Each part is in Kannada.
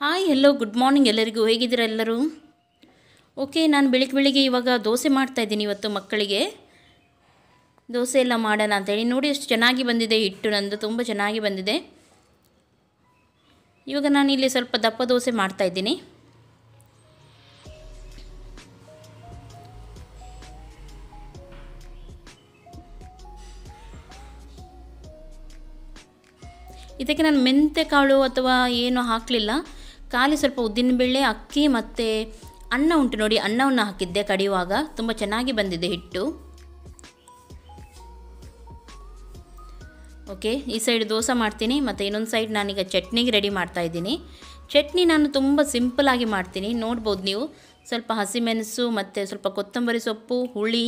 ಹಾಯ್ ಹೆಲೋ ಗುಡ್ ಮಾರ್ನಿಂಗ್ ಎಲ್ಲರಿಗೂ. ಹೇಗಿದ್ದೀರಾ ಎಲ್ಲರೂ? ಓಕೆ, ನಾನು ಬೆಳಿಗ್ಗೆ ಇವಾಗ ದೋಸೆ ಮಾಡ್ತಾಯಿದ್ದೀನಿ. ಇವತ್ತು ಮಕ್ಕಳಿಗೆ ದೋಸೆ ಎಲ್ಲ ಮಾಡೋಣ ಅಂತೇಳಿ. ನೋಡಿ ಎಷ್ಟು ಚೆನ್ನಾಗಿ ಬಂದಿದೆ ಹಿಟ್ಟು, ನಂದು ತುಂಬ ಚೆನ್ನಾಗಿ ಬಂದಿದೆ. ಇವಾಗ ನಾನು ಇಲ್ಲಿ ಸ್ವಲ್ಪ ದಪ್ಪ ದೋಸೆ ಮಾಡ್ತಾಯಿದ್ದೀನಿ. ಇದಕ್ಕೆ ನಾನು ಮೆಂತ್ಯ ಕಾಳು ಅಥವಾ ಏನು ಹಾಕಲಿಲ್ಲ. ಖಾಲಿ ಸ್ವಲ್ಪ ಉದ್ದಿನಬೇಳೆ, ಅಕ್ಕಿ ಮತ್ತು ಅನ್ನ ಉಂಟು ನೋಡಿ, ಅನ್ನವನ್ನು ಹಾಕಿದ್ದೆ ಕಡಿಯುವಾಗ. ತುಂಬ ಚೆನ್ನಾಗಿ ಬಂದಿದೆ ಹಿಟ್ಟು. ಓಕೆ, ಈ ಸೈಡ್ ದೋಸೆ ಮಾಡ್ತೀನಿ ಮತ್ತು ಇನ್ನೊಂದು ಸೈಡ್ ನಾನೀಗ ಚಟ್ನಿಗೆ ರೆಡಿ ಮಾಡ್ತಾಯಿದ್ದೀನಿ. ಚಟ್ನಿ ನಾನು ತುಂಬ ಸಿಂಪಲಾಗಿ ಮಾಡ್ತೀನಿ, ನೋಡ್ಬೋದು ನೀವು. ಸ್ವಲ್ಪ ಹಸಿಮೆಣಸು ಮತ್ತು ಸ್ವಲ್ಪ ಕೊತ್ತಂಬರಿ ಸೊಪ್ಪು, ಹುಳಿ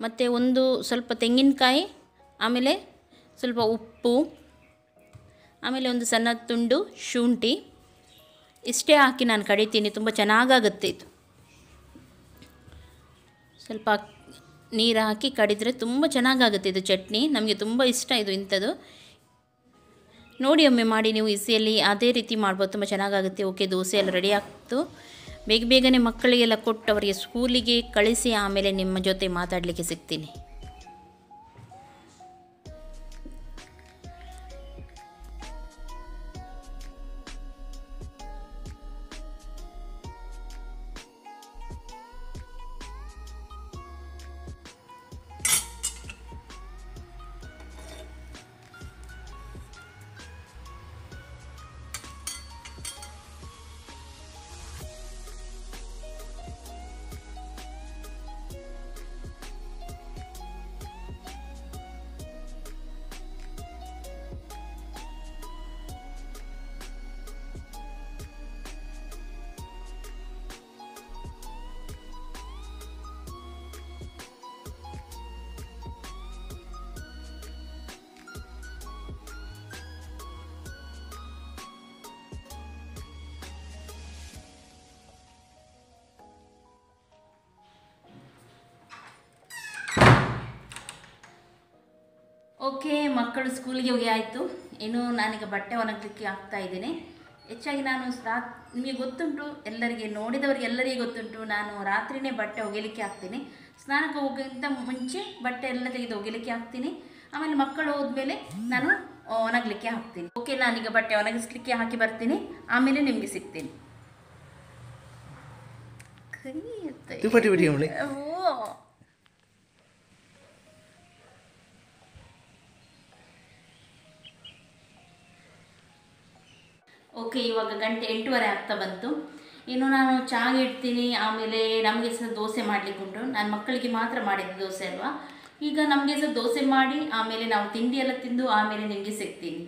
ಮತ್ತು ಒಂದು ಸ್ವಲ್ಪ ತೆಂಗಿನಕಾಯಿ, ಆಮೇಲೆ ಸ್ವಲ್ಪ ಉಪ್ಪು, ಆಮೇಲೆ ಒಂದು ಸಣ್ಣ ತುಂಡು ಶುಂಠಿ, ಇಷ್ಟೇ ಹಾಕಿ ನಾನು ಕಡಿತೀನಿ. ತುಂಬ ಚೆನ್ನಾಗಾಗುತ್ತೆ ಇದು. ಸ್ವಲ್ಪ ನೀರು ಹಾಕಿ ಕಡಿದರೆ ತುಂಬ ಚೆನ್ನಾಗಾಗುತ್ತೆ ಇದು ಚಟ್ನಿ. ನಮಗೆ ತುಂಬ ಇಷ್ಟ ಇದು ಇಂಥದ್ದು. ನೋಡಿ ಒಮ್ಮೆ ಮಾಡಿ ನೀವು ಈಸಿಯಲ್ಲಿ ಅದೇ ರೀತಿ ಮಾಡ್ಬೋದು, ತುಂಬ ಚೆನ್ನಾಗಾಗುತ್ತೆ. ಓಕೆ, ದೋಸೆ ಎಲ್ಲ ರೆಡಿ ಆಗ್ತು. ಬೇಗನೆ ಮಕ್ಕಳಿಗೆಲ್ಲ ಕೊಟ್ಟು ಅವರಿಗೆ ಸ್ಕೂಲಿಗೆ ಕಳಿಸಿ ಆಮೇಲೆ ನಿಮ್ಮ ಜೊತೆ ಮಾತಾಡಲಿಕ್ಕೆ ಸಿಗ್ತೀನಿ. ಓಕೆ, ಮಕ್ಕಳು ಸ್ಕೂಲಿಗೆ ಹೋಗಿ ಆಯಿತು. ಇನ್ನು ನಾನೀಗ ಬಟ್ಟೆ ಒಣಗಲಿಕ್ಕೆ ಹಾಕ್ತಾ ಇದ್ದೀನಿ. ಹೆಚ್ಚಾಗಿ ನಾನು ನಿಮಗೆ ಗೊತ್ತುಂಟು, ಎಲ್ಲರಿಗೆ ನೋಡಿದವರಿಗೆ ಎಲ್ಲರಿಗೂ ಗೊತ್ತುಂಟು, ನಾನು ರಾತ್ರಿಯೇ ಬಟ್ಟೆ ಒಗಿಲಿಕ್ಕೆ ಹಾಕ್ತೀನಿ. ಸ್ನಾನಕ್ಕೆ ಹೋಗೋಕ್ಕಿಂತ ಮುಂಚೆ ಬಟ್ಟೆ ಎಲ್ಲ ತೆಗೆದು ಒಗಿಲಿಕ್ಕೆ ಹಾಕ್ತೀನಿ. ಆಮೇಲೆ ಮಕ್ಕಳು ಹೋದ್ಮೇಲೆ ನಾನು ಒಣಗಲಿಕ್ಕೆ ಹಾಕ್ತೀನಿ. ಓಕೆ, ನಾನೀಗ ಬಟ್ಟೆ ಒಣಗಿಸ್ಲಿಕ್ಕೆ ಹಾಕಿ ಬರ್ತೀನಿ, ಆಮೇಲೆ ನಿಮಗೆ ಸಿಗ್ತೀನಿ. ಓಕೆ, ಇವಾಗ ಗಂಟೆ 8:15 ಆಗ್ತಾ ಬಂತು. ಇನ್ನು ನಾನು ಚಾಗೆ ಇಡ್ತೀನಿ. ಆಮೇಲೆ ನಮಗೆ ಸಹ ದೋಸೆ ಮಾಡಲಿಕ್ಕೆ ಉಂಟು. ನಾನು ಮಕ್ಕಳಿಗೆ ಮಾತ್ರ ಮಾಡಿದ್ದು ದೋಸೆ ಅಲ್ವಾ. ಈಗ ನಮಗೆ ಸಹ ದೋಸೆ ಮಾಡಿ ಆಮೇಲೆ ನಾವು ತಿಂಡಿ ಎಲ್ಲ ತಿಂದು ಆಮೇಲೆ ನಿಮಗೆ ಸಿಗ್ತೀನಿ.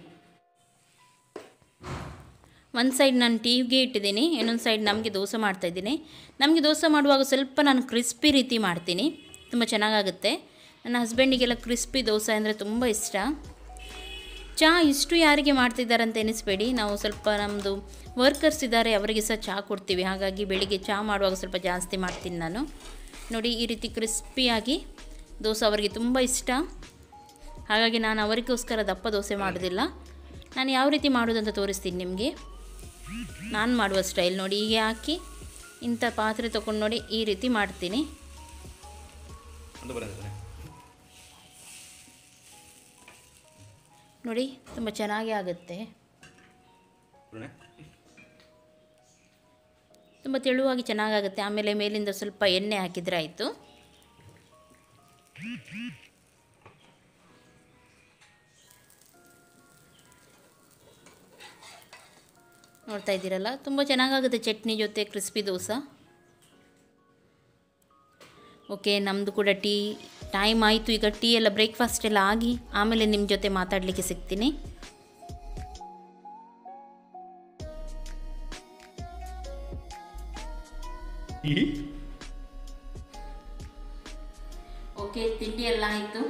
ಒಂದು ಸೈಡ್ ನಾನು ಟಿವಿಗೆ ಇಟ್ಟಿದ್ದೀನಿ, ಇನ್ನೊಂದು ಸೈಡ್ ನಮಗೆ ದೋಸೆ ಮಾಡ್ತಾಯಿದ್ದೀನಿ. ನಮಗೆ ದೋಸೆ ಮಾಡುವಾಗ ಸ್ವಲ್ಪ ನಾನು ಕ್ರಿಸ್ಪಿ ರೀತಿ ಮಾಡ್ತೀನಿ, ತುಂಬ ಚೆನ್ನಾಗಾಗುತ್ತೆ. ನನ್ನ ಹಸ್ಬೆಂಡಿಗೆಲ್ಲ ಕ್ರಿಸ್ಪಿ ದೋಸೆ ಅಂದರೆ ತುಂಬ ಇಷ್ಟ. ಚಹಾ ಇಷ್ಟು ಯಾರಿಗೆ ಮಾಡ್ತಿದ್ದಾರೆ ಅಂತ ಎನಿಸ್ಬೇಡಿ, ನಾವು ಸ್ವಲ್ಪ ನಮ್ಮದು ವರ್ಕರ್ಸ್ ಇದ್ದಾರೆ, ಅವರಿಗೆ ಸಹ ಚಹಾ ಕೊಡ್ತೀವಿ. ಹಾಗಾಗಿ ಬೆಳಿಗ್ಗೆ ಚಹಾ ಮಾಡುವಾಗ ಸ್ವಲ್ಪ ಜಾಸ್ತಿ ಮಾಡ್ತೀನಿ ನಾನು. ನೋಡಿ, ಈ ರೀತಿ ಕ್ರಿಸ್ಪಿಯಾಗಿ ದೋಸೆ ಅವರಿಗೆ ತುಂಬ ಇಷ್ಟ. ಹಾಗಾಗಿ ನಾನು ಅವರಿಗೋಸ್ಕರ ದಪ್ಪ ದೋಸೆ ಮಾಡೋದಿಲ್ಲ. ನಾನು ಯಾವ ರೀತಿ ಮಾಡೋದಂತ ತೋರಿಸ್ತೀನಿ ನಿಮಗೆ. ನಾನು ಮಾಡುವ ಸ್ಟೈಲ್ ನೋಡಿ, ಹೀಗೆ ಹಾಕಿ ಇಂಥ ಪಾತ್ರೆ ತೊಗೊಂಡು ನೋಡಿ ಈ ರೀತಿ ಮಾಡ್ತೀನಿ. ನೋಡಿ, ತುಂಬ ಚೆನ್ನಾಗಿ ಆಗುತ್ತೆ. ತುಂಬ ತೆಳುವಾಗಿ ಚೆನ್ನಾಗಾಗುತ್ತೆ. ಆಮೇಲೆ ಮೇಲಿಂದ ಸ್ವಲ್ಪ ಎಣ್ಣೆ ಹಾಕಿದರೆ ಆಯಿತು. ನೋಡ್ತಾ ಇದ್ದೀರಲ್ಲ, ತುಂಬ ಚೆನ್ನಾಗಾಗುತ್ತೆ ಚಟ್ನಿ ಜೊತೆ ಕ್ರಿಸ್ಪಿ ದೋಸೆ. ಓಕೆ, ನಮ್ಮದು ಕೂಡ ಟೈಮ್ ಆಯಿತು. ಈಗ ಟೀ ಎಲ್ಲ ಬ್ರೇಕ್ಫಾಸ್ಟ್ ಎಲ್ಲ ಆಗಿ ಆಮೇಲೆ ನಿಮ್ಮ ಜೊತೆ ಮಾತಾಡಲಿಕ್ಕೆ ಸಿಗ್ತೀನಿ. ಓಕೆ, ತಿಂಡಿ ಎಲ್ಲ ಆಯಿತು.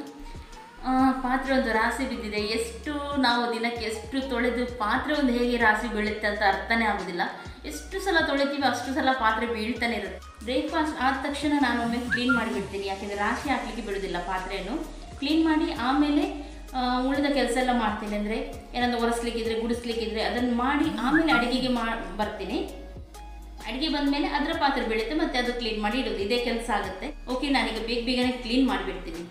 ಪಾತ್ರೆ ಒಂದು ರಾಶಿ ಬಿದ್ದಿದೆ. ಎಷ್ಟು ನಾವು ದಿನಕ್ಕೆ ಎಷ್ಟು ತೊಳೆದು ಪಾತ್ರೆ ಒಂದು ಹೇಗೆ ರಾಶಿ ಬೀಳುತ್ತೆ ಅಂತ ಅರ್ಥನೇ ಆಗೋದಿಲ್ಲ. ಎಷ್ಟು ಸಲ ತೊಳಿತೀವಿ ಅಷ್ಟು ಸಲ ಪಾತ್ರೆ ಬೀಳ್ತಾನೆ ಇರುತ್ತೆ. ಬ್ರೇಕ್ಫಾಸ್ಟ್ ಆದ ತಕ್ಷಣ ನಾನೊಮ್ಮೆ ಕ್ಲೀನ್ ಮಾಡಿಬಿಡ್ತೀನಿ, ಯಾಕೆಂದರೆ ರಾಶಿ ಹಾಕಲಿಕ್ಕೆ ಬಿಡೋದಿಲ್ಲ. ಪಾತ್ರೆಯನ್ನು ಕ್ಲೀನ್ ಮಾಡಿ ಆಮೇಲೆ ಉಳಿದ ಕೆಲಸ ಎಲ್ಲ ಮಾಡ್ತೀನಿ. ಅಂದರೆ ಏನಾದರೂ ಒರೆಸ್ಲಿಕ್ಕಿದ್ರೆ ಗುಡಿಸ್ಲಿಕ್ಕಿದ್ರೆ ಅದನ್ನು ಮಾಡಿ ಆಮೇಲೆ ಅಡುಗೆಗೆ ಬರ್ತೀನಿ. ಅಡುಗೆ ಬಂದಮೇಲೆ ಅದರ ಪಾತ್ರೆ ಬೀಳುತ್ತೆ, ಮತ್ತೆ ಅದು ಕ್ಲೀನ್ ಮಾಡಿ ಇಡೋದು, ಇದೇ ಕೆಲಸ ಆಗುತ್ತೆ. ಓಕೆ, ನಾನೀಗ ಬೇಗನೆ ಕ್ಲೀನ್ ಮಾಡಿಬಿಡ್ತೀನಿ.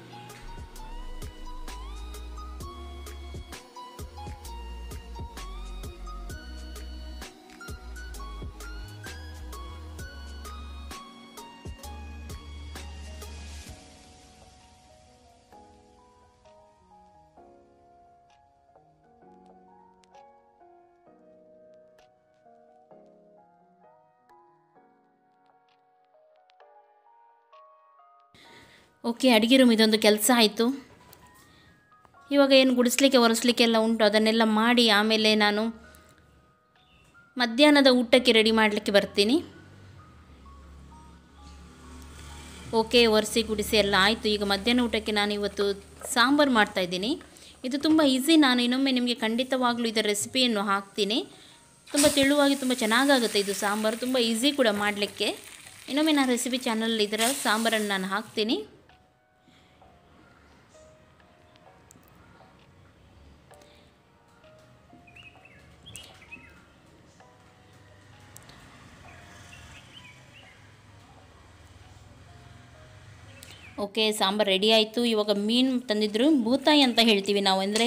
ಓಕೆ, ಅಡುಗೆ ರೂಮ್ ಇದೊಂದು ಕೆಲಸ ಆಯಿತು. ಇವಾಗ ಏನು ಗುಡಿಸ್ಲಿಕ್ಕೆ ಒರೆಸ್ಲಿಕ್ಕೆಲ್ಲ ಉಂಟು ಅದನ್ನೆಲ್ಲ ಮಾಡಿ ಆಮೇಲೆ ನಾನು ಮಧ್ಯಾಹ್ನದ ಊಟಕ್ಕೆ ರೆಡಿ ಮಾಡಲಿಕ್ಕೆ ಬರ್ತೀನಿ. ಓಕೆ, ಒರೆಸಿ ಗುಡಿಸಿ ಎಲ್ಲ ಆಯಿತು. ಈಗ ಮಧ್ಯಾಹ್ನ ಊಟಕ್ಕೆ ನಾನು ಇವತ್ತು ಸಾಂಬಾರು ಮಾಡ್ತಾಯಿದ್ದೀನಿ. ಇದು ತುಂಬ ಈಸಿ. ನಾನು ಇನ್ನೊಮ್ಮೆ ನಿಮಗೆ ಖಂಡಿತವಾಗ್ಲೂ ಇದರ ರೆಸಿಪಿಯನ್ನು ಹಾಕ್ತೀನಿ. ತುಂಬ ತೆಳುವಾಗಿ ತುಂಬ ಚೆನ್ನಾಗಾಗುತ್ತೆ ಇದು ಸಾಂಬಾರು, ತುಂಬ ಈಸಿ ಕೂಡ ಮಾಡಲಿಕ್ಕೆ. ಇನ್ನೊಮ್ಮೆ ನಾನು ರೆಸಿಪಿ ಚಾನಲ್ ಇದರ ಸಾಂಬಾರನ್ನು ನಾನು ಹಾಕ್ತೀನಿ. ಓಕೆ, ಸಾಂಬಾರು ರೆಡಿ ಆಯಿತು. ಇವಾಗ ಮೀನು ತಂದಿದ್ದರು, ಬೂತಾಯಿ ಅಂತ ಹೇಳ್ತೀವಿ ನಾವು, ಅಂದರೆ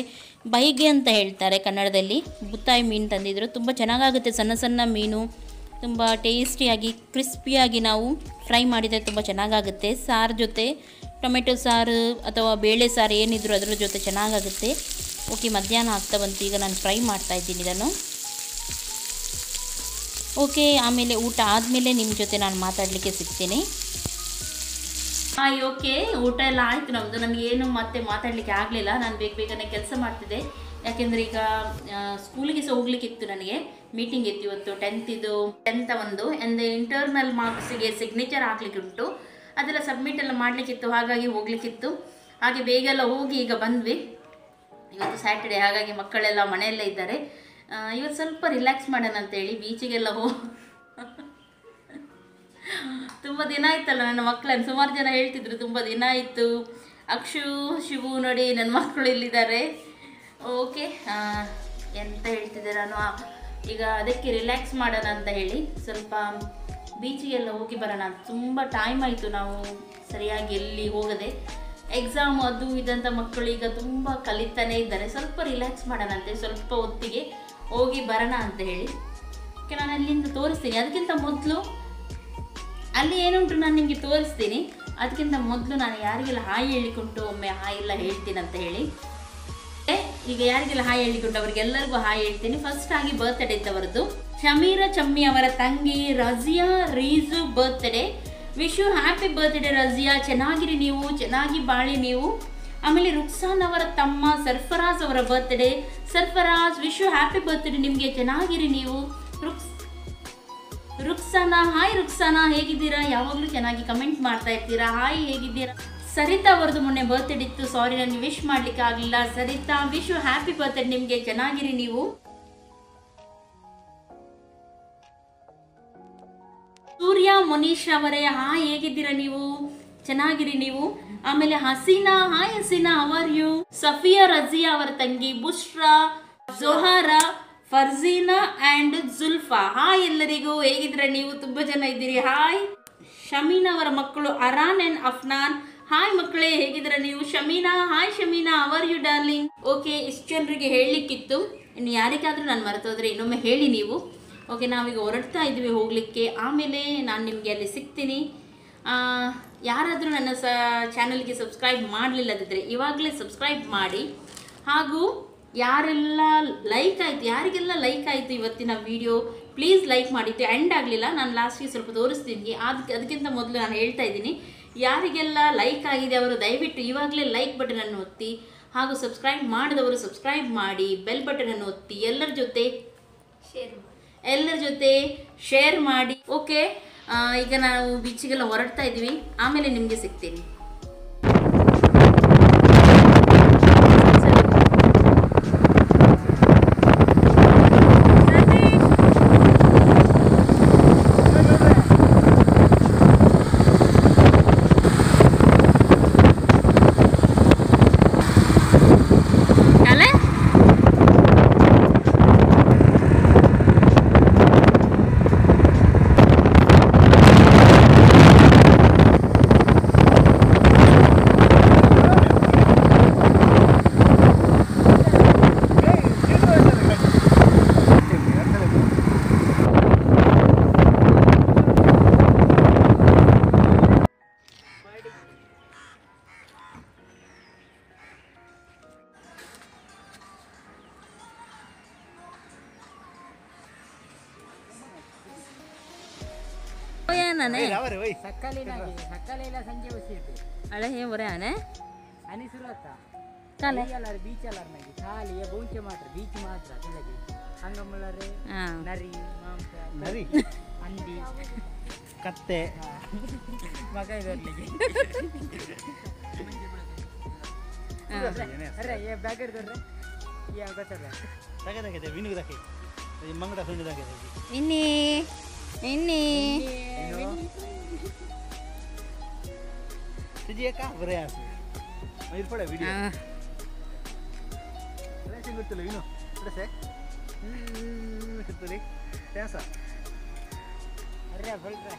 ಬೈಗೆ ಅಂತ ಹೇಳ್ತಾರೆ ಕನ್ನಡದಲ್ಲಿ. ಬೂತಾಯಿ ಮೀನು ತಂದಿದ್ದರು, ತುಂಬ ಚೆನ್ನಾಗಾಗುತ್ತೆ. ಸಣ್ಣ ಸಣ್ಣ ಮೀನು, ತುಂಬ ಟೇಸ್ಟಿಯಾಗಿ ಕ್ರಿಸ್ಪಿಯಾಗಿ ನಾವು ಫ್ರೈ ಮಾಡಿದರೆ ತುಂಬ ಚೆನ್ನಾಗಾಗುತ್ತೆ. ಸಾರು ಜೊತೆ, ಟೊಮೆಟೊ ಸಾರು ಅಥವಾ ಬೇಳೆ ಸಾರು ಏನಿದ್ರು ಅದರ ಜೊತೆ ಚೆನ್ನಾಗಾಗುತ್ತೆ. ಓಕೆ, ಮಧ್ಯಾಹ್ನ ಆಗ್ತಾ ಬಂತು. ಈಗ ನಾನು ಫ್ರೈ ಮಾಡ್ತಾಯಿದ್ದೀನಿ ಇದನ್ನು. ಓಕೆ, ಆಮೇಲೆ ಊಟ ಆದಮೇಲೆ ನಿಮ್ಮ ಜೊತೆ ನಾನು ಮಾತಾಡಲಿಕ್ಕೆ ಸಿಗ್ತೀನಿ. ಓಕೆ, ಊಟ ಎಲ್ಲ ಆಯಿತು ನಮ್ಮದು. ನನಗೇನು ಮತ್ತೆ ಮಾತಾಡಲಿಕ್ಕೆ ಆಗಲಿಲ್ಲ. ನಾನು ಬೇಗನೆ ಕೆಲಸ ಮಾಡ್ತಿದ್ದೆ. ಯಾಕೆಂದರೆ ಈಗ ಸ್ಕೂಲಿಗೆ ಸಹ ಹೋಗ್ಲಿಕ್ಕಿತ್ತು, ನನಗೆ ಮೀಟಿಂಗ್ ಇತ್ತು ಇವತ್ತು. 10th ಒಂದು ಅಂದರೆ ಇಂಟರ್ನಲ್ ಮಾರ್ಕ್ಸಿಗೆ ಸಿಗ್ನೇಚರ್ ಹಾಕ್ಲಿಕ್ಕೆ ಉಂಟು, ಅದೆಲ್ಲ ಸಬ್ಮಿಟ್ ಎಲ್ಲ ಮಾಡಲಿಕ್ಕಿತ್ತು, ಹಾಗಾಗಿ ಹೋಗ್ಲಿಕ್ಕಿತ್ತು. ಹಾಗೆ ಬೇಗ ಎಲ್ಲ ಹೋಗಿ ಈಗ ಬಂದ್ವಿ. ಇವತ್ತು ಸ್ಯಾಟರ್ಡೆ, ಹಾಗಾಗಿ ಮಕ್ಕಳೆಲ್ಲ ಮನೆಯಲ್ಲೇ ಇದ್ದಾರೆ. ಇವತ್ತು ಸ್ವಲ್ಪ ರಿಲ್ಯಾಕ್ಸ್ ಮಾಡೋಣ ಅಂತೇಳಿ ಬೀಚಿಗೆಲ್ಲ ತುಂಬ ದಿನ ಆಯ್ತಲ್ಲ ನನ್ನ ಮಕ್ಕಳನ್ನು. ಸುಮಾರು ಜನ ಹೇಳ್ತಿದ್ರು ತುಂಬ ದಿನ ಆಯಿತು, ಅಕ್ಷು ಶಿವು ನೋಡಿ ನನ್ನ ಮಕ್ಕಳು ಇಲ್ಲಿದ್ದಾರೆ. ಓಕೆ, ಎಂತ ಹೇಳ್ತಿದ್ದೆ ನಾನು, ಈಗ ಅದಕ್ಕೆ ರಿಲ್ಯಾಕ್ಸ್ ಮಾಡೋಣ ಅಂತ ಹೇಳಿ ಸ್ವಲ್ಪ ಬೀಚಿಗೆಲ್ಲ ಹೋಗಿ ಬರೋಣ. ತುಂಬ ಟೈಮ್ ಆಯಿತು ನಾವು ಸರಿಯಾಗಿ ಎಲ್ಲಿ ಹೋಗದೆ. ಎಕ್ಸಾಮ್ ಅದು ಇದಂತ ಮಕ್ಕಳು ಈಗ ತುಂಬ ಕಲಿತಾನೇ ಇದ್ದಾರೆ. ಸ್ವಲ್ಪ ರಿಲ್ಯಾಕ್ಸ್ ಮಾಡೋಣ ಅಂತ ಸ್ವಲ್ಪ ಹೊತ್ತಿಗೆ ಹೋಗಿ ಬರೋಣ ಅಂತ ಹೇಳಿ ಓಕೆ, ನಾನು ಅಲ್ಲಿಂದ ತೋರಿಸ್ತೀನಿ. ಅದಕ್ಕಿಂತ ಮೊದಲು ಅಲ್ಲಿ ಏನುಂಟು ನಾನು ನಿಮಗೆ ತೋರಿಸ್ತೀನಿ. ಅದಕ್ಕಿಂತ ಮೊದಲು ನಾನು ಯಾರಿಗೆಲ್ಲ ಹಾಯ್ ಹೇಳಿಕೊಂಡು ಒಮ್ಮೆ ಹಾಯ್ ಎಲ್ಲ ಹೇಳ್ತೀನಿ ಅಂತ ಹೇಳಿ. ಈಗ ಯಾರಿಗೆಲ್ಲ ಹಾಯ್ ಹೇಳಿಕೊಂಡು ಅವರಿಗೆಲ್ಲರಿಗೂ ಹಾಯ್ ಹೇಳ್ತೀನಿ. ಫಸ್ಟ್ ಆಗಿ ಬರ್ತ್ಡೇ ಇದ್ದವರದ್ದು ಶಮೀರಾ ಚಮ್ಮಿ ಅವರ ತಂಗಿ Raziya Reeju birthday. Wish you happy birthday Raziya, ಚೆನ್ನಾಗಿರಿ ನೀವು, ಚೆನ್ನಾಗಿ ಬಾಳಿ ನೀವು. ಆಮೇಲೆ ರುಕ್ಸಾನ್ ಅವರ ತಮ್ಮ ಸರ್ಫರಾಜ್ ಅವರ birthday. Sarfaraz wish you happy birthday, ನಿಮಗೆ ಚೆನ್ನಾಗಿರಿ ನೀವು. ರುಕ್ಸಾನಾ, ಹಾಯ್ ರುಕ್ಸಾನಾ, ಹೇಗಿದ್ದೀರಾ? ಯಾವಾಗಲೂ ಚೆನ್ನಾಗಿ ಕಮೆಂಟ್ ಮಾಡ್ತಾ ಇರ್ತೀರಾ. ಹಾಯ್, ಹೇಗಿದ್ದೀರಾ? ಸರಿತಾ ಅವರದ್ದು ಮೊನ್ನೆ ಬರ್ತ್ಡೇ ಇತ್ತು, ಸಾರಿ ನನಗೆ ವಿಶ್ ಮಾಡಲಿಕ್ಕೆ ಆಗಲಿಲ್ಲ. Sarita wish you happy birthday, ನಿಮಗೆ ಚೆನ್ನಾಗಿರಿ ನೀವು. ಸೂರ್ಯ ಮುನೀಶ್ ಅವರೇ, ಹಾಯ್, ಹೇಗಿದ್ದೀರಾ ನೀವು? ಚೆನ್ನಾಗಿರಿ ನೀವು. ಆಮೇಲೆ Haseena, hi Haseena, how are you? Safiya Raziya ಅವರ ತಂಗಿ ಬುಷ್ರಾ, ಜೋಹಾರಾ, ಫರ್ಜೀನಾ ಆ್ಯಂಡ್ ಜುಲ್ಫಾ, ಹಾಯ್ ಎಲ್ಲರಿಗೂ, ಹೇಗಿದ್ರೆ ನೀವು? ತುಂಬ ಜನ ಇದ್ದೀರಿ. ಹಾಯ್. ಶಮೀನಾ ಅವರ ಮಕ್ಕಳು ಅರಾನ್ ಆ್ಯಂಡ್ ಅಫ್ನಾನ್, ಹಾಯ್ ಮಕ್ಕಳೇ, ಹೇಗಿದ್ರೆ ನೀವು? Shameena, hi Shameena, how are you darling? Okay, ಇಷ್ಟು ಜನರಿಗೆ ಹೇಳಲಿಕ್ಕಿತ್ತು. ಇನ್ನು ಯಾರಿಗಾದರೂ ನಾನು ಮರೆತೋದ್ರೆ ಇನ್ನೊಮ್ಮೆ ಹೇಳಿ ನೀವು. ಓಕೆ, ನಾವೀಗ ಹೊರಡ್ತಾ ಇದ್ದೀವಿ ಹೋಗಲಿಕ್ಕೆ. ಆಮೇಲೆ ನಾನು ನಿಮಗೆ ಅಲ್ಲಿ ಸಿಗ್ತೀನಿ. ಯಾರಾದರೂ ನನ್ನ ಚಾನಲ್ಗೆ ಸಬ್ಸ್ಕ್ರೈಬ್ ಮಾಡಲಿಲ್ಲದಿದ್ದರೆ ಇವಾಗಲೇ ಸಬ್ಸ್ಕ್ರೈಬ್ ಮಾಡಿ. ಹಾಗೂ ಯಾರಿಗೆಲ್ಲ ಲೈಕ್ ಆಯಿತು ಇವತ್ತಿನ ವಿಡಿಯೋ, ಪ್ಲೀಸ್ ಲೈಕ್ ಮಾಡಿತ್ತು. ಎಂಡ್ ಆಗಲಿಲ್ಲ, ನಾನು ಲಾಸ್ಟಿಗೆ ಸ್ವಲ್ಪ ತೋರಿಸ್ತೀನಿ. ಅದಕ್ಕಿಂತ ಮೊದಲು ನಾನು ಹೇಳ್ತಾ ಇದ್ದೀನಿ, ಯಾರಿಗೆಲ್ಲ ಲೈಕ್ ಆಗಿದೆ ಅವರು ದಯವಿಟ್ಟು ಇವಾಗಲೇ ಲೈಕ್ ಬಟನನ್ನು ಒತ್ತಿ. ಹಾಗೂ ಸಬ್ಸ್ಕ್ರೈಬ್ ಮಾಡಿದವರು ಸಬ್ಸ್ಕ್ರೈಬ್ ಮಾಡಿ, ಬೆಲ್ ಬಟನನ್ನು ಒತ್ತಿ, ಎಲ್ಲರ ಜೊತೆ ಶೇರ್ ಮಾಡಿ. ಓಕೆ, ಈಗ ನಾವು ಬೀಚಿಗೆಲ್ಲ ಹೊರಡ್ತಾ ಇದ್ದೀವಿ. ಆಮೇಲೆ ನಿಮಗೆ ಸಿಗ್ತೀನಿ. ನಾನೇ ಸಕ್ಕಲೆಲ್ಲ ಸಂಜೆ ಬಸ್ಸಿಟ್ಟು ಅಳೆ ಹೇ ಬರೇ ಆನೆ ಅನಿಸುರತ್ತ ಕಾಲೆ ಬೀಚ್ ಅಲ್ಲಾರ ನಗೆ ಖಾಲಿ ಬೌಂಚೆ ಮಾತ್ರ ಬೀಚ್ ಮಾತ್ರ ಅದಕ್ಕೆ ಹಂಗಮ್ಮಳರೆ ನರಿ ಮಾಂಸ ನರಿ ಹಂದಿ ಕತ್ತೆ ಮಗ ಇದರ್ಲಿಕ್ಕೆ ಅರೆ ಬ್ಯಾಗ್ ಇರ್ತಾರೆ ಗೊತ್ತಲ್ಲ ತಗದಾಗಿದೆ ವಿನುಗ್ ದಕ್ಕೆ ಮಂಗಡ ಸುಂಡಿದಾಗಿದೆ ಇನ್ನಿ ಇನ್ನಿ ಸಿಜಿಯಕ್ಕ ಬರೇ ಆಸೆ ಇರ್ಪಡೆ ವಿಡಿಯೋ ರೇಸಿಂಗ್ ಗೊತ್ತಿಲ್ಲ ವಿನು ಬಿಡಸೆ ಸಿಗ್ತದೆ ಟ್ಯಾಸ ಅರೆ ಬಲ್ರೆ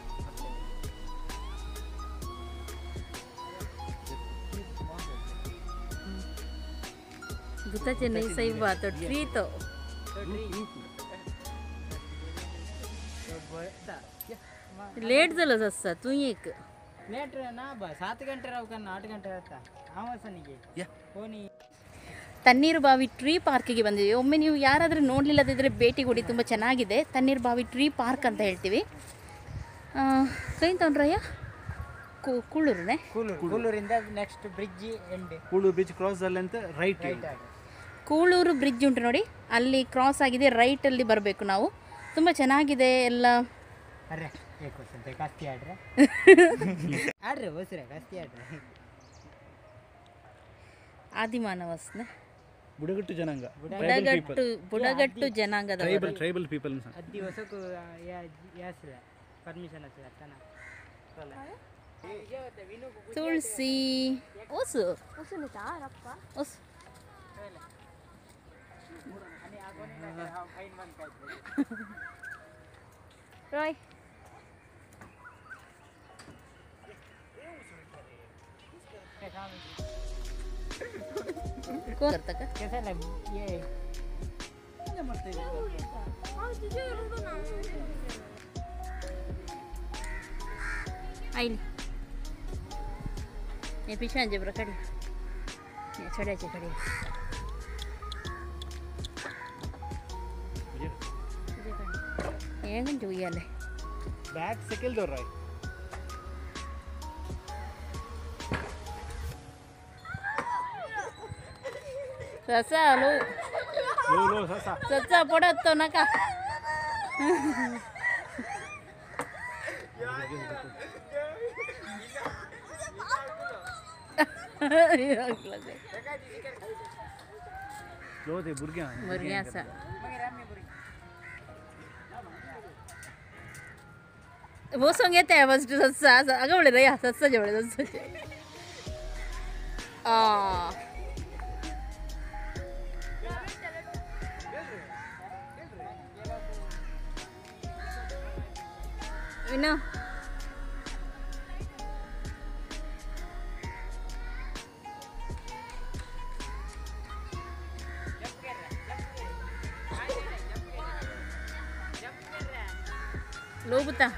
गुता चेन्नई सही बात है ट्री तो लेट झालं असतं तू एक लेट ना बा 7 ಗಂಟೆ ರಾವ್ಕನ್ನ 8 ಗಂಟೆ ಆಯ್ತಾ ಆವಸನಿಗೆ ಫೋನಿ ತಣ್ಣೀರು ಬಾವಿ ಟ್ರೀ ಪಾರ್ಕಿಗೆ ಬಂದಿದ್ದೀವಿ. ಒಮ್ಮೆ ನೀವು ಯಾರಾದರೂ ನೋಡಲಿಲ್ಲದಿದ್ದರೆ ಭೇಟಿ ಕೊಡಿ, ತುಂಬ ಚೆನ್ನಾಗಿದೆ. ತಣ್ಣೀರು ಬಾವಿ ಟ್ರೀ ಪಾರ್ಕ್ ಅಂತ ಹೇಳ್ತೀವಿ. ಕೈ ತೊಂಡ್ರಯ್ಯ ಕೂಳೂರೇ ಕೂಳೂರಿಂದ next bridge end Kuloor beach cross ಅಲ್ಲಿ ಅಂತ ರೈಟ್ ಕೂಳೂರು ಬ್ರಿಡ್ಜ್ ಉಂಟು ನೋಡಿ, ಅಲ್ಲಿ ಕ್ರಾಸ್ ಆಗಿದೆ, ರೈಟಲ್ಲಿ ಬರಬೇಕು ನಾವು. ತುಂಬ ಚೆನ್ನಾಗಿದೆ ಎಲ್ಲ. ಅರೆ ಕಸ್ತಿ ಆಡ್ರೆ ಆಡ್ರೆ ಬಸ್ರೆ ಕಸ್ತಿ ಆಡ್ರೆ ಆದಿಮಾನವಸ್ನ ಬುಡಗಟ್ಟು ಜನಾಂಗ ಬುಡಗಟ್ಟು ಜನಾಂಗದ ಟ್ರೈಬಲ್ ಪೀಪಲ್ ಅದ್ದಿ ಹೊಸಕು ಯಾಸಿಲ್ಲ ಪರ್ಮಿಷನ್ ಅಸಿಲ್ಲ ತನ ತುಳಸಿ ಓಸು ಓಸು ರಾಯ್ आईली ये पीछे जबरा खड़ी ये छड़े खड़ी ಏನು ಜೂಯಲ್ಲೇ ಬ್ಯಾಕ್ ಸೆಕೆಲ್ ದೋರ ಸಸ ಲೋ ಸಸ ಪಡತ್ತೋ ನಕ लोते बुरग्या असा वो सॉन्ग येते आहे फर्स्ट सस्सा अगं बोले रे सस्सा जेवढे सस्सा विनो लोबता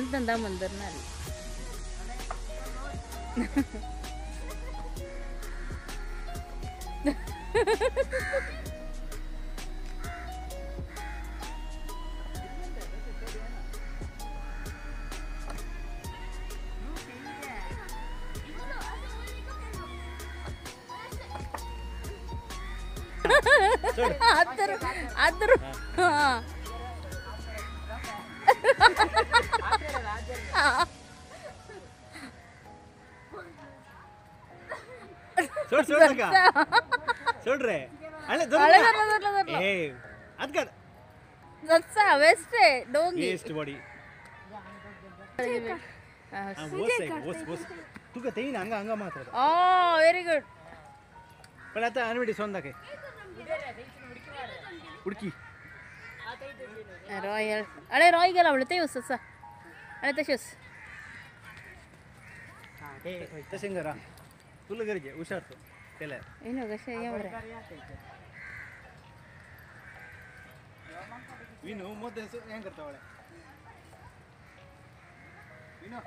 ಎಂತಂದ ಮಂದರ್ನಲ್ಲಿ ಆತರ सोड्रे वेस्ट डोंगी वेस्ट बॉडी तुका तेईन हंगा हंगा मात्र वेरी गुड पण आता अनविडी सोंदाके उडकी रॉयल अरे रॉय गेला आवडते ससा अरे तसेच तसे जरा तुला गरजे हुशार तो त्याला ಏನು ಕಷ್ಟ ಯಾವರ ವಿನು ಮೊದಲು ಹೆಂಗ್ ಕರ್ತಾವಳೆ ವಿನು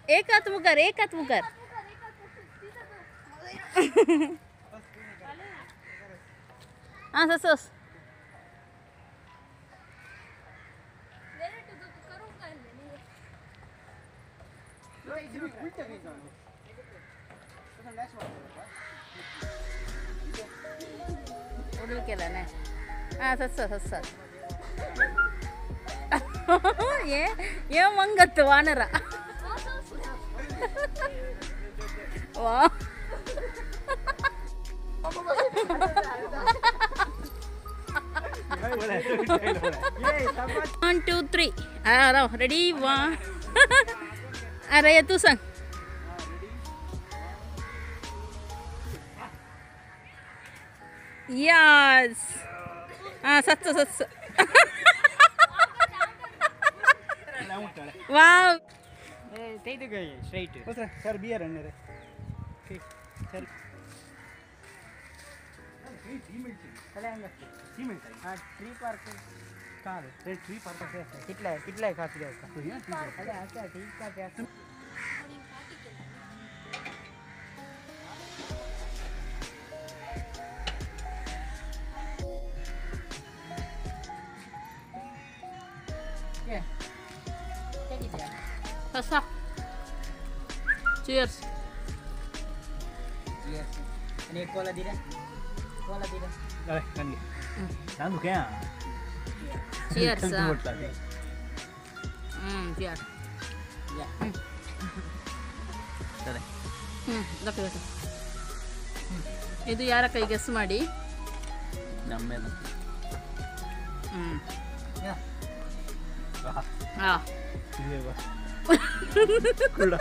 एक हात मुकर हां सस ಇಲ್ಲನೆ ಹಾಂ ಸತ್ತ ಏ ಮಂಗತ್ತು ವಾನರ ವಾ 1 2 3 ready 1 Raya tu sang yes satu wow ಇದು ಗೈ ಸ್ಟ್ರೈಟ್ ಸರ್ ಬಿಯರ್ ಅನ್ನರೆ ಸರ್ ಅಲ್ಲ ಹಂಗ ಸಿಮೆಂಟ್ ಟ್ರೀ ಪಾರ್ಕ್ ಕಾದು ಟ್ರೀ ಪಾರ್ಕ್ कितला खाती है उसका अरे अच्छा ठीक है क्या Sasa. Cheers. Yes. Ini cola tidak? Cola tidak? ಅರೆ ನನಗೆ ನಾನು ಕ್ಯಾ Cheers. cheers Cheers. Ya. ಸರಿ ಗೊತ್ತು ಇದು ಯಾರ ಕೈ ಗೆಸ್ ಮಾಡಿ ನಮ್ಮೇನ Ya. ಹಾಂ ಇದೆ ಬಾ ಕುಳ್ಳ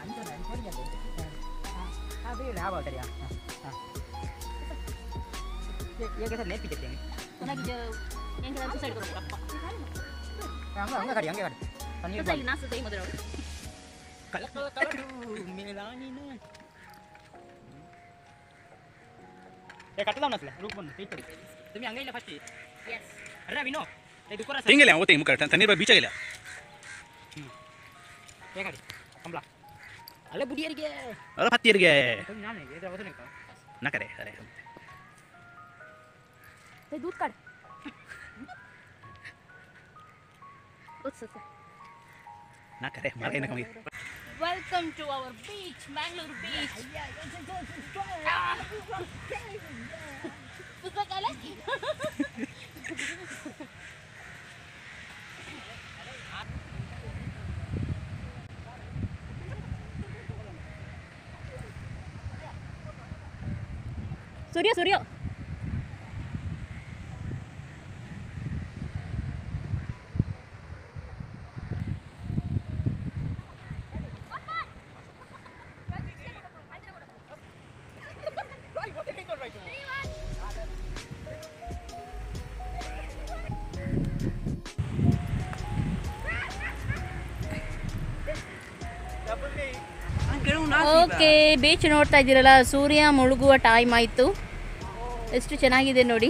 Ini kan ini ya. Ada ya apa tadi ya? Ya kita lihat pijat yang. ನನಗೆ ಹೆಂಗೆ ಸೈಡ್ ಕೊಡ್ಬೇಕಪ್ಪ Enggak kali, enggak kali. Kan ini side ನಾಸು ಕೈ ಮೊದಲು kalau Melanina. Kata tahu naslah, ruk bun, itu. Demi anggai lah pasti. Yes. Ada Vino. Itu kurang. ತೆಂಗಿಲ್ಲ ಓ ತೆಂಗಿ ಮುಖ ತಣ್ಣೀರ್ ಬಾ ಬೀಚಾಗಿಲ್ಲ Ya kali. Kambla. Ala budiarige. ಅಲ್ಲ ಹತ್ತಿಯರಿಗೆ Itu nane, itu apa tuh? ನಕರೆ ಸರಿ ते दूध काढ ನಕರೆ ಮಾರೇನ ಕಮ್ಮಿ welcome to our beach Mangalore beach ಪುಸ್ತಕಾಲ ಸೂರ್ಯ ಓಕೆ ಬೀಚ್ ನೋಡ್ತಾ ಇದ್ದೀರಲ್ಲ ಸೂರ್ಯ ಮುಳುಗುವ ಟೈಮ್ ಆಯಿತು ಎಷ್ಟು ಚೆನ್ನಾಗಿದೆ ನೋಡಿ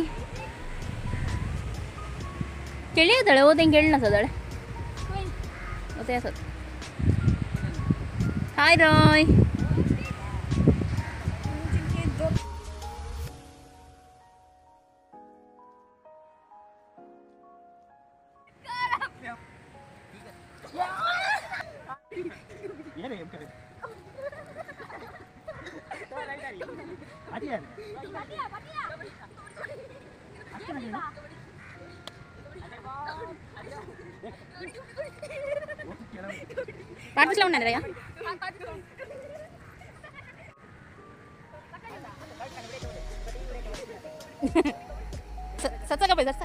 ಕೆಳಿಯದಾಳೆ ಓದಂಗೆ ಹೇಳಣ ಸದಾಳೆ ಮತ್ತೆ ಸತ್ ಹಾಯ್ ರಾಯ್ పాటిస్లో ఉన్నారయ్యా సత్సగా పోయి సత్స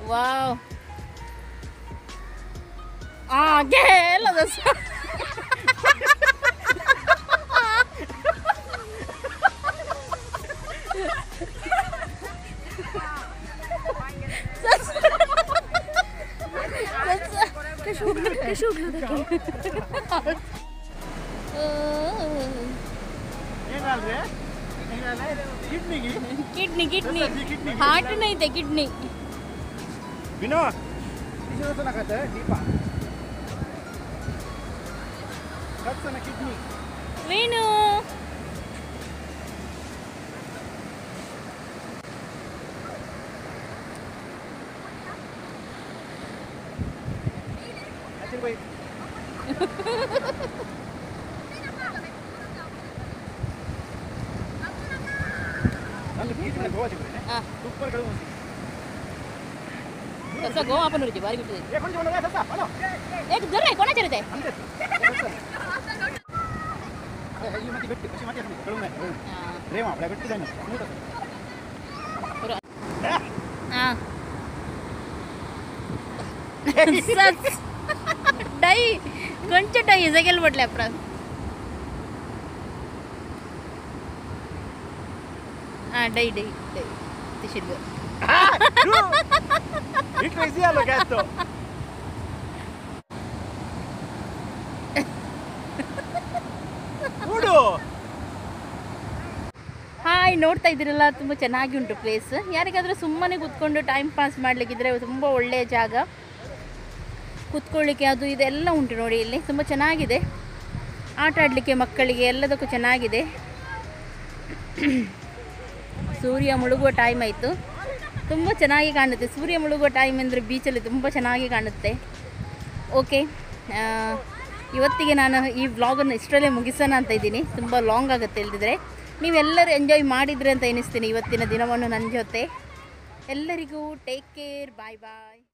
ವಾವ್ ಎಲ್ಲ ದೋಸ ಕಿಡ್ನಿ ಹಾರ್ಟ್ ಐತೆ ಕಿಡ್ನಿ ವಿನೋ ನಕತ್ತೆ ದೀಪ ಕಟ್ಸನ ಕಿಡ್ನಿ ವೇಣು ರೂಪಾಯಿ ನಂಗೆ ಬೀಚ್ ಮೇಲೆ ಗೋವಾ ಸಿಗ್ತದೆ ಹಾಂ ಸೂಪರ್ ಕಡೆ ಒಂದು ಹೊಸ ಗೋವಾ ಹಾಕೊಂಡು ರುಚಿ ಬಾರಿ ಬಿಟ್ಟಿದೆ ಏ ಕೊಂಚ ಒಳ್ಳೆ ಸಸ್ತಾ ಹಲೋ ಏಕ್ ಜೊರೆ ಕೊಣಚಿರುತ್ತೆ ಅಂತೆ ಈ ಮತ್ತೆ ಬೆಟ್ಟು ಕೃಷಿ ಮತ್ತೆ ಕಳುಮೆ ರೇಮ ಬಡ ಬೆಟ್ಟು ಇದೆ ಸ್ಮೂತ್ ಹಾಂ ಡೈ ಕೊಂಚ ಡೈ ಸೆಕೆಲ್ ಬಿಡ್ಲೆ ಅಪ್ರ ಹಾಂ ಡೈ ಡೈ ಡೈ ತಿಶಿರ್ಗು ಇಟ್ ಈಸಿ ಅಲ್ಲ ಗ್ಯಾಸ್ಟು ನೋಡು ಹಾಯ್ ನೋಡ್ತಾ ಇದ್ದೀರಲ್ಲ ತುಂಬ ಚೆನ್ನಾಗಿ ಉಂಟು ಪ್ಲೇಸ್ ಯಾರಿಗಾದರೂ ಸುಮ್ಮನೆ ಕೂತ್ಕೊಂಡು ಟೈಮ್ ಪಾಸ್ ಮಾಡಲಿಕ್ಕಿದ್ರೆ ತುಂಬ ಒಳ್ಳೆಯ ಜಾಗ ಕೂತ್ಕೊಳ್ಳಿಕ್ಕೆ ಅದು ಇದೆಲ್ಲ ಉಂಟು ನೋಡಿ ಇಲ್ಲಿ ತುಂಬ ಚೆನ್ನಾಗಿದೆ ಆಟ ಆಡಲಿಕ್ಕೆ ಮಕ್ಕಳಿಗೆ ಎಲ್ಲದಕ್ಕೂ ಚೆನ್ನಾಗಿದೆ ಸೂರ್ಯ ಮುಳುಗುವ ಟೈಮ್ ಆಯಿತು ತುಂಬ ಚೆನ್ನಾಗಿ ಕಾಣುತ್ತೆ ಸೂರ್ಯ ಮುಳುಗುವ ಟೈಮ್ ಅಂದರೆ ಬೀಚಲ್ಲಿ ತುಂಬ ಚೆನ್ನಾಗಿ ಕಾಣುತ್ತೆ ಓಕೆ ಇವತ್ತಿಗೆ ನಾನು ಈ ವ್ಲಾಗನ್ನು ಇಷ್ಟರಲ್ಲೇ ಮುಗಿಸೋಣ ಅಂತ ಇದ್ದೀನಿ ತುಂಬ ಲಾಂಗ್ ಆಗುತ್ತೆ ಇಲ್ದಿದ್ರೆ ನೀವೆಲ್ಲರೂ ಎಂಜಾಯ್ ಮಾಡಿದ್ರಿ ಅಂತ ಎನಿಸ್ತೀನಿ ಇವತ್ತಿನ ದಿನವನ್ನು ನನ್ನ ಜೊತೆ ಎಲ್ಲರಿಗೂ ಟೇಕ್ ಕೇರ್ ಬಾಯ್ ಬಾಯ್